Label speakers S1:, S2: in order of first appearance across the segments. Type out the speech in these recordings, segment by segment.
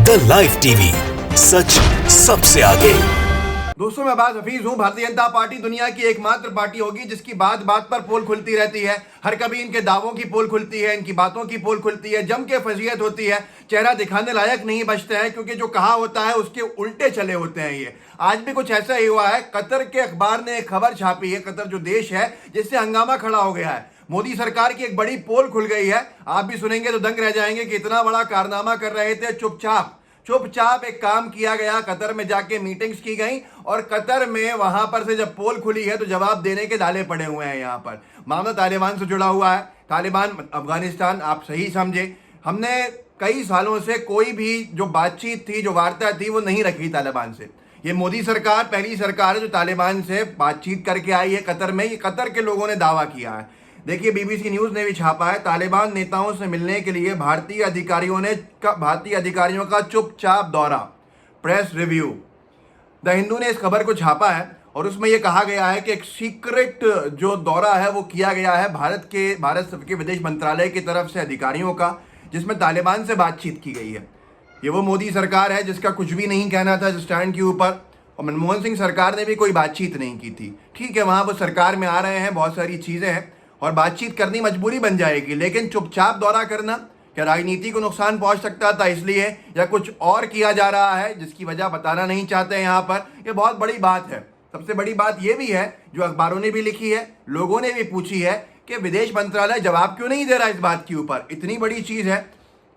S1: The live TV, सच सबसे आगे।
S2: दोस्तों, मैं अब्बास हफीज हूं। भारतीय जनता पार्टी दुनिया की एकमात्र पार्टी होगी जिसकी बात बात पर पोल खुलती रहती है। हर कभी इनके दावों की पोल खुलती है, इनकी बातों की पोल खुलती है, जम के फजीयत होती है। चेहरा दिखाने लायक नहीं बचते हैं क्योंकि जो कहा होता है उसके उल्टे चले होते हैं। ये आज भी कुछ ऐसा ही हुआ है। कतर के अखबार ने एक खबर छापी है, कतर जो देश है जिससे हंगामा खड़ा हो गया है। मोदी सरकार की एक बड़ी पोल खुल गई है। आप भी सुनेंगे तो दंग रह जाएंगे कि इतना बड़ा कारनामा कर रहे थे चुपचाप एक काम किया गया। कतर में जाके मीटिंग्स की गई और कतर में वहां पर से जब पोल खुली है तो जवाब देने के डाले पड़े हुए हैं। यहां पर मामला तालिबान से जुड़ा हुआ है। तालिबान अफगानिस्तान, आप सही समझे। हमने कई सालों से कोई भी जो बातचीत थी, जो वार्ता थी, वो नहीं रखी तालिबान से। ये मोदी सरकार पहली सरकार है जो तालिबान से बातचीत करके आई है कतर में। ये कतर के लोगों ने दावा किया है। देखिए, बीबीसी न्यूज ने भी छापा है, तालिबान नेताओं से मिलने के लिए भारतीय अधिकारियों का चुपचाप दौरा, प्रेस रिव्यू। द हिंदू ने इस खबर को छापा है और उसमें यह कहा गया है कि एक सीक्रेट जो दौरा है वो किया गया है भारत के विदेश मंत्रालय की तरफ से अधिकारियों का, जिसमें तालिबान से बातचीत की गई है। ये वो मोदी सरकार है जिसका कुछ भी नहीं कहना था स्टैंड के ऊपर, और मनमोहन सिंह सरकार ने भी कोई बातचीत नहीं की थी। ठीक है, वहां वो सरकार में आ रहे हैं, बहुत सारी चीजें हैं और बातचीत करनी मजबूरी बन जाएगी, लेकिन चुपचाप दौरा करना क्या राजनीति को नुकसान पहुंच सकता था इसलिए, या कुछ और किया जा रहा है जिसकी वजह बताना नहीं चाहते हैं यहाँ पर। ये बहुत बड़ी बात है। सबसे बड़ी बात ये भी है जो अखबारों ने भी लिखी है, लोगों ने भी पूछी है कि विदेश मंत्रालय जवाब क्यों नहीं दे रहा इस बात के ऊपर। इतनी बड़ी चीज है।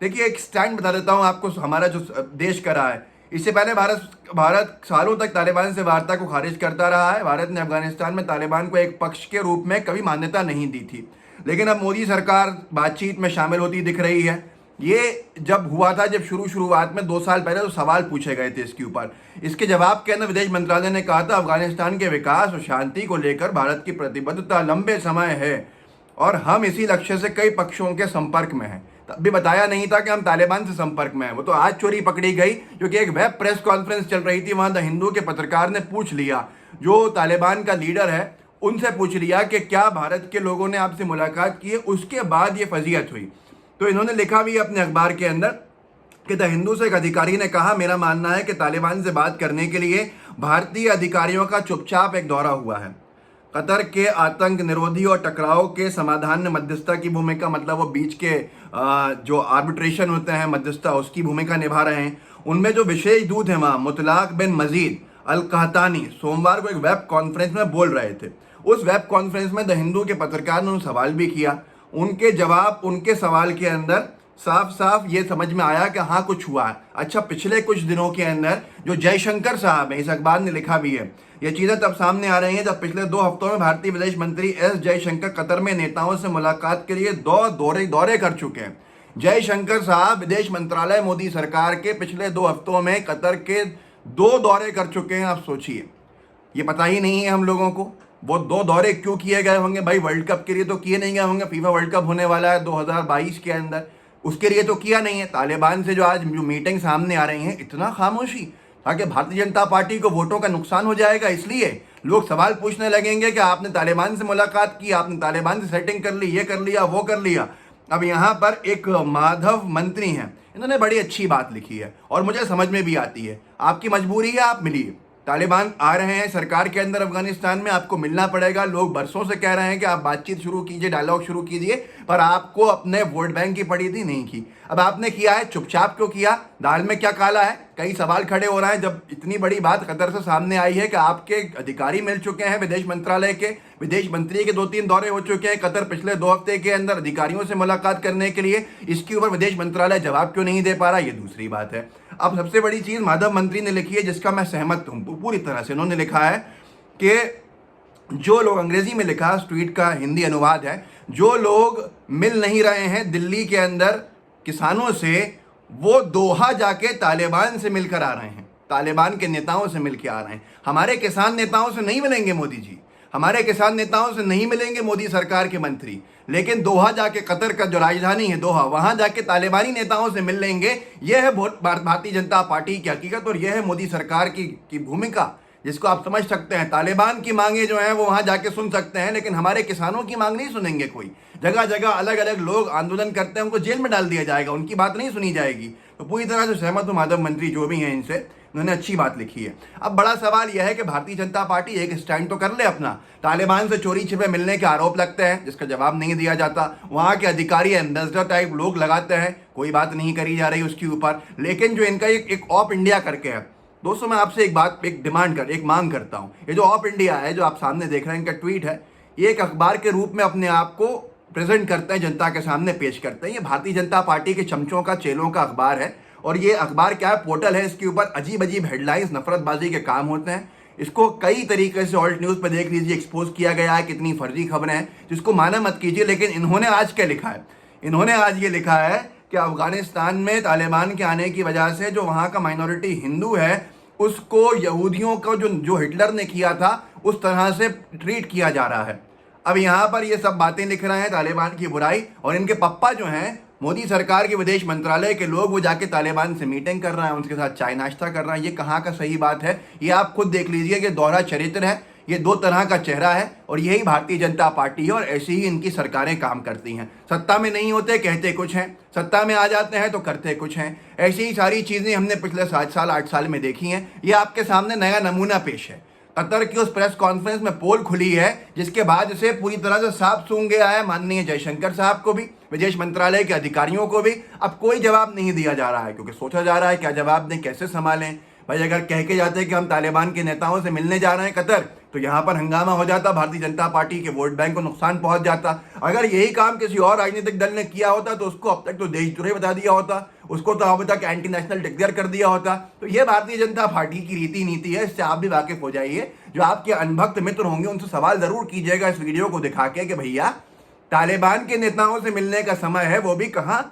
S2: देखिए, एक स्टैंड बता देता हूँ आपको हमारा जो देश कर रहा है। इससे पहले भारत सालों तक तालिबान से वार्ता को खारिज करता रहा है। भारत ने अफगानिस्तान में तालिबान को एक पक्ष के रूप में कभी मान्यता नहीं दी थी, लेकिन अब मोदी सरकार बातचीत में शामिल होती दिख रही है। ये जब हुआ था, जब शुरुआत में 2 साल पहले तो सवाल पूछे गए थे इसके ऊपर। इसके जवाब के अंदर विदेश मंत्रालय ने कहा था अफगानिस्तान के विकास और शांति को लेकर भारत की प्रतिबद्धता लंबे समय है और हम इसी लक्ष्य से कई पक्षों के संपर्क में हैं। तब भी बताया नहीं था कि हम तालिबान से संपर्क में हैं। वो तो आज चोरी पकड़ी गई, क्योंकि एक वेब प्रेस कॉन्फ्रेंस चल रही थी, वहां द हिंदू के पत्रकार ने पूछ लिया, जो तालिबान का लीडर है उनसे पूछ लिया कि क्या भारत के लोगों ने आपसे मुलाकात की है। उसके बाद ये फजीयत हुई। तो इन्होंने लिखा भी अपने अखबार के अंदर कि द हिंदू से एक अधिकारी ने कहा, मेरा मानना है कि तालिबान से बात करने के लिए भारतीय अधिकारियों का चुपचाप एक दौरा हुआ है। कतर के आतंक निरोधी और टकराव के समाधान में मध्यस्थता की भूमिका, मतलब वो बीच के जो आर्बिट्रेशन होते हैं, मध्यस्थता, उसकी भूमिका निभा रहे हैं। उनमें जो विशेष दूत हैं वहाँ मुतलाक बिन मजीद अल कहतानी सोमवार को एक वेब कॉन्फ्रेंस में बोल रहे थे। उस वेब कॉन्फ्रेंस में द हिंदू के पत्रकार ने सवाल भी किया। उनके जवाब, उनके सवाल के अंदर साफ साफ ये समझ में आया कि हाँ कुछ हुआ है। अच्छा, पिछले कुछ दिनों के अंदर जो जयशंकर साहब हैं, इस अखबार ने लिखा भी है, ये चीजें तब सामने आ रही हैं जब पिछले 2 हफ्तों में भारतीय विदेश मंत्री एस जयशंकर कतर में नेताओं से मुलाकात के लिए 2 दौरे कर चुके हैं। जयशंकर साहब विदेश मंत्रालय मोदी सरकार के पिछले 2 हफ्तों में कतर के 2 दौरे कर चुके हैं। आप सोचिए, ये पता ही नहीं है हम लोगों को वो 2 दौरे क्यों किए गए होंगे। भाई, वर्ल्ड कप के लिए तो किए नहीं गए होंगे। फीफा वर्ल्ड कप होने वाला है 2022 के अंदर, उसके लिए तो किया नहीं है। तालिबान से जो आज जो मीटिंग सामने आ रही है, इतना खामोशी, ताकि भारतीय जनता पार्टी को वोटों का नुकसान हो जाएगा, इसलिए लोग सवाल पूछने लगेंगे कि आपने तालिबान से मुलाकात की, आपने तालिबान से सेटिंग कर ली, ये कर लिया, वो कर लिया। अब यहाँ पर एक माधव मंत्री हैं, इन्होंने बड़ी अच्छी बात लिखी है और मुझे समझ में भी आती है। आपकी मजबूरी है, आप मिलिए। तालिबान आ रहे हैं सरकार के अंदर अफगानिस्तान में, आपको मिलना पड़ेगा। लोग बरसों से कह रहे हैं कि आप बातचीत शुरू कीजिए, डायलॉग शुरू कीजिए, पर आपको अपने वोट बैंक की पड़ी थी, नहीं की। अब आपने किया है, चुपचाप क्यों किया? दाल में क्या काला है? कई सवाल खड़े हो रहे हैं जब इतनी बड़ी बात कतर से सामने आई है कि आपके अधिकारी मिल चुके हैं विदेश मंत्रालय के, विदेश मंत्री के 2-3 दौरे हो चुके हैं कतर पिछले 2 हफ्ते के अंदर अधिकारियों से मुलाकात करने के लिए। इसके ऊपर विदेश मंत्रालय जवाब क्यों नहीं दे पा रहा, ये दूसरी बात है। अब सबसे बड़ी चीज माधव मंत्री ने लिखी है, जिसका मैं सहमत हूं पूरी तरह से। उन्होंने लिखा है कि जो लोग, अंग्रेजी में लिखा, ट्वीट का हिंदी अनुवाद है, जो लोग मिल नहीं रहे हैं दिल्ली के अंदर किसानों से, वो दोहा जाके तालिबान से मिलकर आ रहे हैं, तालिबान के नेताओं से मिलकर आ रहे हैं। हमारे किसान नेताओं से नहीं मिलेंगे मोदी जी, हमारे किसान नेताओं से नहीं मिलेंगे मोदी सरकार के मंत्री, लेकिन दोहा जाके, कतर का जो राजधानी है दोहा, वहां जाके तालिबानी नेताओं से मिल लेंगे। यह है भारतीय जनता पार्टी की हकीकत और यह है मोदी सरकार की भूमिका। जिसको आप समझ सकते हैं। तालिबान की मांगे जो हैं वो वहां जाके सुन सकते हैं, लेकिन हमारे किसानों की मांग नहीं सुनेंगे कोई। जगह जगह अलग अलग लोग आंदोलन करते हैं, उनको जेल में डाल दिया जाएगा, उनकी बात नहीं सुनी जाएगी। तो पूरी तरह से सहमत हूं माधव मंत्री जो भी हैं इनसे, उन्होंने अच्छी बात लिखी है। अब बड़ा सवाल यह है कि भारतीय जनता पार्टी एक स्टैंड तो कर ले अपना। तालिबान से चोरी छिपे मिलने के आरोप लगते हैं जिसका जवाब नहीं दिया जाता, वहां के अधिकारी एम्बेसडर टाइप लोग लगाते हैं, कोई बात नहीं करी जा रही उसके ऊपर। लेकिन जो इनका एक ऑफ इंडिया करके है, दोस्तों मैं आपसे एक मांग करता हूं। ये जो ऑफ इंडिया है जो आप सामने देख रहे हैं, इनका ट्वीट है, ये एक अखबार के रूप में अपने आप को प्रेजेंट करते हैं, जनता के सामने पेश करते हैं। ये भारतीय जनता पार्टी के चमचों का, चेलों का अखबार है। और ये अखबार क्या है, पोर्टल है, इसके ऊपर अजीब अजीब हेडलाइंस, नफरतबाजी के काम होते हैं। इसको कई तरीके से ऑल्ट न्यूज़ पे देख लीजिए, एक्सपोज किया गया है, कितनी फर्जी खबरें हैं, जिसको माना मत कीजिए। लेकिन इन्होंने आज क्या लिखा है, इन्होंने आज ये लिखा है कि अफगानिस्तान में तालिबान के आने की वजह से जो वहाँ का माइनॉरिटी हिंदू है, उसको यहूदियों को जो हिटलर ने किया था उस तरह से ट्रीट किया जा रहा है। अब यहाँ पर ये सब बातें लिख रहे हैं तालिबान की बुराई, और इनके पप्पा जो हैं मोदी सरकार के विदेश मंत्रालय के लोग, वो जाके तालिबान से मीटिंग कर रहे हैं, उनके साथ चाय नाश्ता कर रहे हैं। ये कहाँ का सही बात है, ये आप खुद देख लीजिए कि दोहरा चरित्र है, ये दो तरह का चेहरा है। और यही भारतीय जनता पार्टी है, और ऐसी ही इनकी सरकारें काम करती हैं। सत्ता में नहीं होते कहते कुछ हैं, सत्ता में आ जाते हैं तो करते कुछ हैं। ऐसी ही सारी चीज़ें हमने पिछले 7 साल 8 साल में देखी हैं। ये आपके सामने नया नमूना पेश है। कतर की उस प्रेस कॉन्फ्रेंस में पोल खुली है, जिसके बाद से पूरी तरह से साफ सूंघ गया है माननीय जयशंकर साहब को भी, विदेश मंत्रालय के अधिकारियों को भी। अब कोई जवाब नहीं दिया जा रहा है, क्योंकि सोचा जा रहा है क्या जवाब दें, कैसे संभालें। भाई अगर कह के जाते हैं कि हम तालिबान के नेताओं से मिलने जा रहे हैं कतर, तो यहाँ पर हंगामा हो जाता, भारतीय जनता पार्टी के वोट बैंक को नुकसान पहुंच जाता। अगर यही काम किसी और राजनीतिक दल ने किया होता तो उसको अब तक तो देशद्रोही बता दिया होता, उसको तो अब तक एंटी नेशनल डिक्लेयर कर दिया होता। तो ये भारतीय जनता पार्टी की रीति नीति है, इससे आप भी वाकिफ हो जाइए। जो आपके अनभक्त मित्र होंगे उनसे सवाल जरूर कीजिएगा इस वीडियो को दिखा के कि भैया तालिबान के नेताओं से मिलने का समय है, वो भी कहाँ,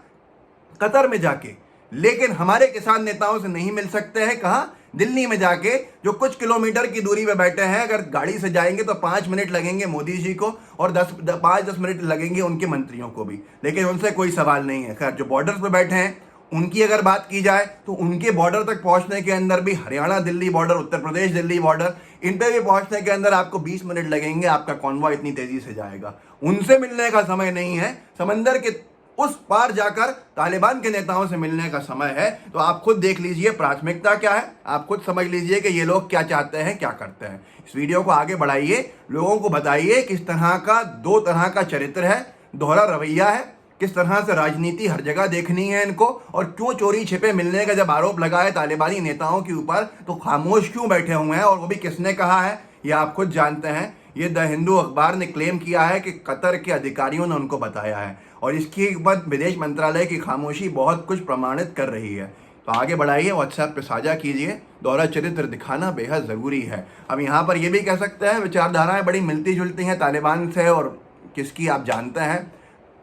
S2: कतर में जाके। लेकिन हमारे किसान नेताओं से नहीं मिल सकते हैं, कहाँ, दिल्ली में जाके, जो कुछ किलोमीटर की दूरी पे बैठे हैं। अगर गाड़ी से जाएंगे तो 5 मिनट लगेंगे मोदी जी को, और 5-10 मिनट लगेंगे उनके मंत्रियों को भी, लेकिन उनसे कोई सवाल नहीं है। खैर, जो बॉर्डर पे बैठे हैं उनकी अगर बात की जाए तो उनके बॉर्डर तक पहुंचने के अंदर भी, हरियाणा दिल्ली बॉर्डर, उत्तर प्रदेश दिल्ली बॉर्डर, इन पे भी पहुंचने के अंदर आपको 20 मिनट लगेंगे, आपका कॉन्वॉय इतनी तेजी से जाएगा। उनसे मिलने का समय नहीं है, समंदर के उस पार जाकर तालिबान के नेताओं से मिलने का समय है। तो आप खुद देख लीजिए प्राथमिकता क्या है, आप खुद समझ लीजिए कि ये लोग क्या चाहते हैं, क्या करते हैं। इस वीडियो को आगे बढ़ाइए, लोगों को बताइए किस तरह का, 2 तरह का चरित्र है, दोहरा रवैया है, किस तरह से राजनीति हर जगह देखनी है इनको, और क्यों चोरी छिपे मिलने का जब आरोप लगा है तालिबानी नेताओं के ऊपर तो खामोश क्यों बैठे हुए हैं, और वो भी किसने कहा है ये आप खुद जानते हैं। ये द हिंदू अखबार ने क्लेम किया है कि कतर के अधिकारियों ने उनको बताया है, और इसकी बाद विदेश मंत्रालय की खामोशी बहुत कुछ प्रमाणित कर रही है। तो आगे बढ़ाइए, व्हाट्सएप पे साझा कीजिए, दोहरा चरित्र दिखाना बेहद ज़रूरी है। अब यहाँ पर ये भी कह सकते हैं विचारधाराएं बड़ी मिलती जुलती हैं तालिबान से, और किसकी आप जानते हैं,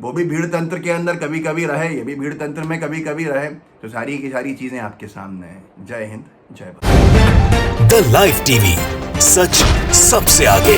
S2: वो भी भीड़ तंत्र के अंदर कभी कभी रहे, ये भी भीड़ तंत्र में कभी कभी रहे। तो सारी की सारी चीज़ें आपके सामने हैं। जय हिंद, जय भारत।
S1: द लाइव टीवी, सच सबसे आगे।